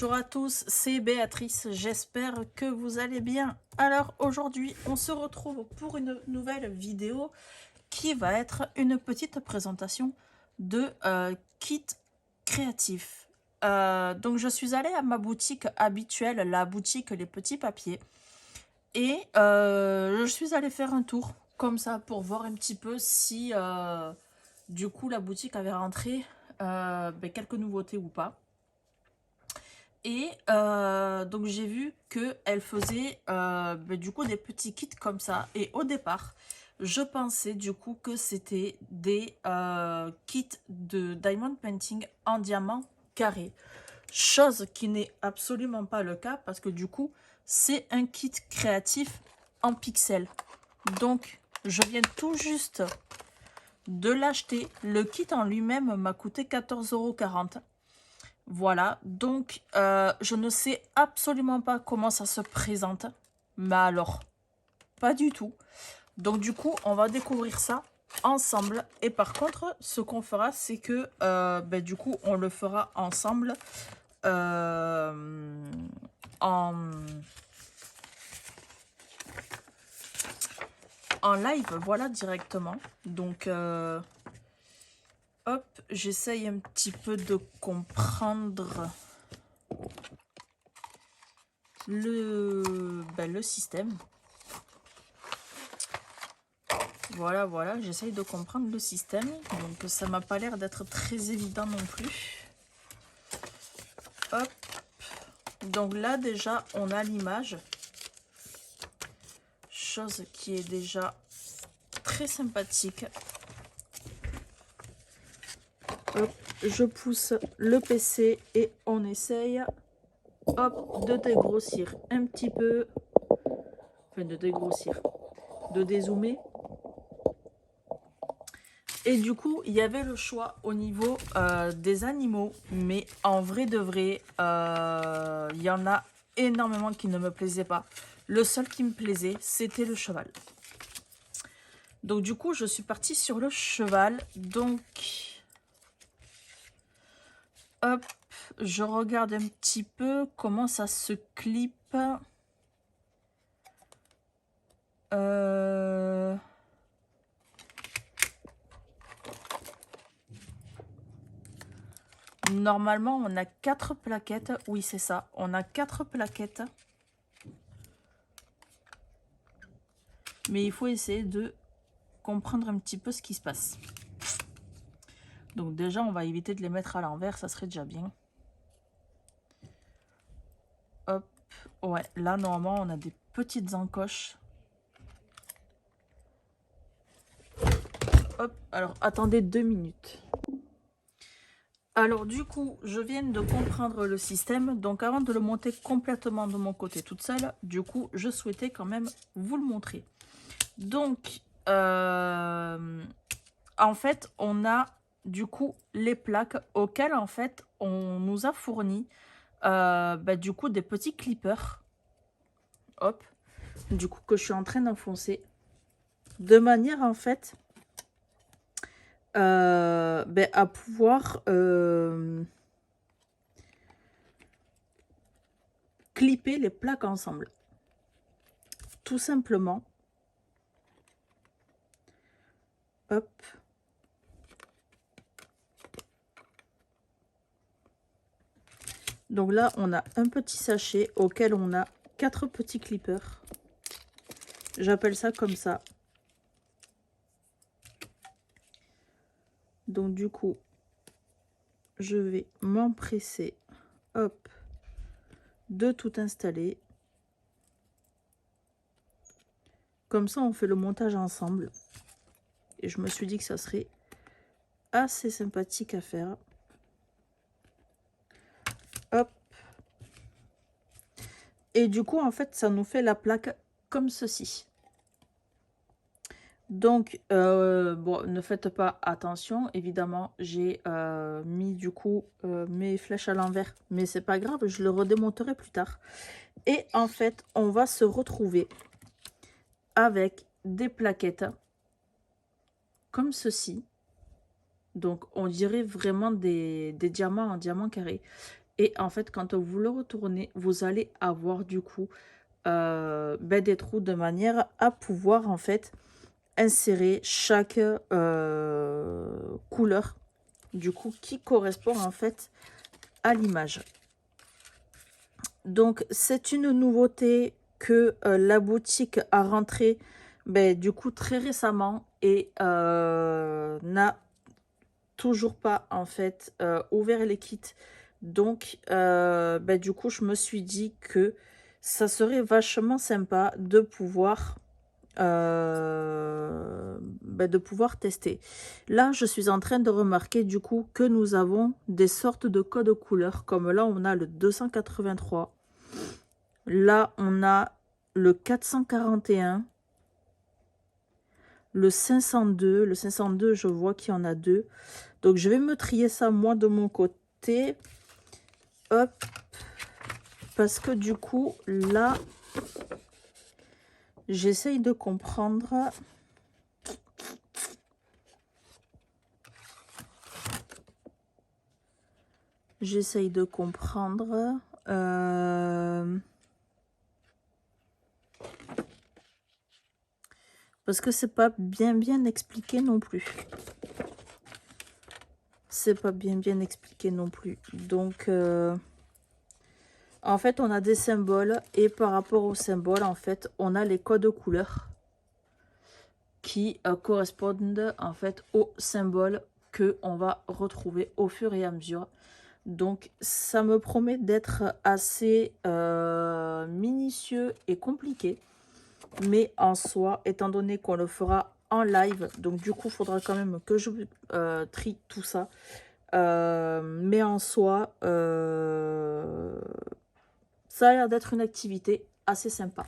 Bonjour à tous, c'est Béatrice, j'espère que vous allez bien. Alors aujourd'hui, on se retrouve pour une nouvelle vidéo qui va être une petite présentation de kit créatif. Donc je suis allée à ma boutique habituelle, la boutique Les Petits Papiers, et je suis allée faire un tour comme ça pour voir un petit peu si du coup la boutique avait rentré quelques nouveautés ou pas. Et donc j'ai vu qu'elle faisait du coup des petits kits comme ça. Et au départ, je pensais du coup que c'était des kits de diamond painting en diamant carré. Chose qui n'est absolument pas le cas parce que du coup, c'est un kit créatif en pixels. Donc je viens tout juste de l'acheter. Le kit en lui-même m'a coûté 14,40 €. Voilà, donc je ne sais absolument pas comment ça se présente. Mais alors, pas du tout. Donc du coup, on va découvrir ça ensemble. Et par contre, ce qu'on fera, c'est que du coup, on le fera ensemble en, en live, voilà, directement. Donc, hop, j'essaye un petit peu de comprendre le système. Voilà, j'essaye de comprendre le système. Donc ça m'a pas l'air d'être très évident non plus. Hop. Donc là déjà on a l'image. Chose qui est déjà très sympathique. Hop, je pousse le PC et on essaye, hop, de dégrossir un petit peu. Enfin de dégrossir. De dézoomer. Et du coup, il y avait le choix au niveau des animaux. Mais en vrai de vrai, il y en a énormément qui ne me plaisaient pas. Le seul qui me plaisait, c'était le cheval. Donc du coup, je suis partie sur le cheval. Donc, hop, je regarde un petit peu comment ça se clip. Normalement, on a 4 plaquettes. Oui, c'est ça. On a 4 plaquettes. Mais il faut essayer de comprendre un petit peu ce qui se passe. Donc déjà, on va éviter de les mettre à l'envers. Ça serait déjà bien. Hop. Ouais, là, normalement, on a des petites encoches. Hop. Alors, attendez 2 minutes. Alors du coup, je viens de comprendre le système, donc avant de le monter complètement de mon côté toute seule, du coup, je souhaitais quand même vous le montrer. Donc, en fait, on a du coup les plaques auxquelles en fait on nous a fourni du coup des petits clippers. Hop, du coup que je suis en train d'enfoncer de manière en fait à pouvoir clipper les plaques ensemble. Tout simplement. Hop. Donc là, on a un petit sachet auquel on a 4 petits clippers. J'appelle ça comme ça. Donc du coup, je vais m'empresser, hop, de tout installer. Comme ça, on fait le montage ensemble. Et je me suis dit que ça serait assez sympathique à faire. Hop. Et du coup, en fait, ça nous fait la plaque comme ceci. Donc, bon, ne faites pas attention. Évidemment, j'ai mis du coup mes flèches à l'envers. Mais c'est pas grave, je le redémonterai plus tard. Et en fait, on va se retrouver avec des plaquettes comme ceci. Donc, on dirait vraiment des diamants en diamant carré. Et en fait, quand vous le retournez, vous allez avoir du coup des trous de manière à pouvoir en fait insérer chaque couleur du coup qui correspond en fait à l'image. Donc c'est une nouveauté que la boutique a rentrée du coup très récemment et n'a toujours pas en fait ouvert les kits. Donc du coup je me suis dit que ça serait vachement sympa de pouvoir tester. Là je suis en train de remarquer du coup que nous avons des sortes de codes couleurs, comme là on a le 283, là on a le 441, le 502. Le 502 je vois qu'il y en a deux, donc je vais me trier ça moi de mon côté. Hop, parce que du coup là j'essaye de comprendre. J'essaye de comprendre. Parce que c'est pas bien expliqué non plus. C'est pas bien expliqué non plus. Donc, en fait, on a des symboles. Et par rapport aux symboles, en fait, on a les codes couleurs qui correspondent en fait aux symboles que on va retrouver au fur et à mesure. Donc ça me promet d'être assez minutieux et compliqué, mais en soi, étant donné qu'on le fera en live, donc du coup il faudra quand même que je trie tout ça, mais en soi ça a l'air d'être une activité assez sympa.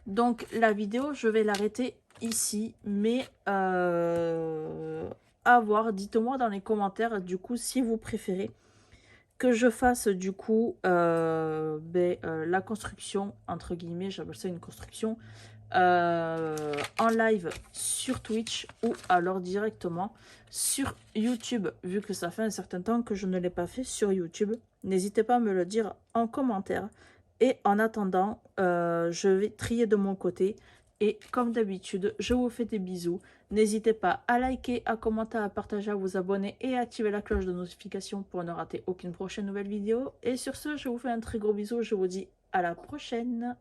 Donc la vidéo je vais l'arrêter ici, mais à voir, dites-moi dans les commentaires du coup si vous préférez que je fasse du coup la construction, entre guillemets, j'appelle ça une construction, en live sur Twitch ou alors directement sur YouTube, vu que ça fait un certain temps que je ne l'ai pas fait sur YouTube. N'hésitez pas à me le dire en commentaire. Et en attendant, je vais trier de mon côté. Et comme d'habitude, je vous fais des bisous. N'hésitez pas à liker, à commenter, à partager, à vous abonner et à activer la cloche de notification pour ne rater aucune prochaine nouvelle vidéo. Et sur ce, je vous fais un très gros bisou. Je vous dis à la prochaine.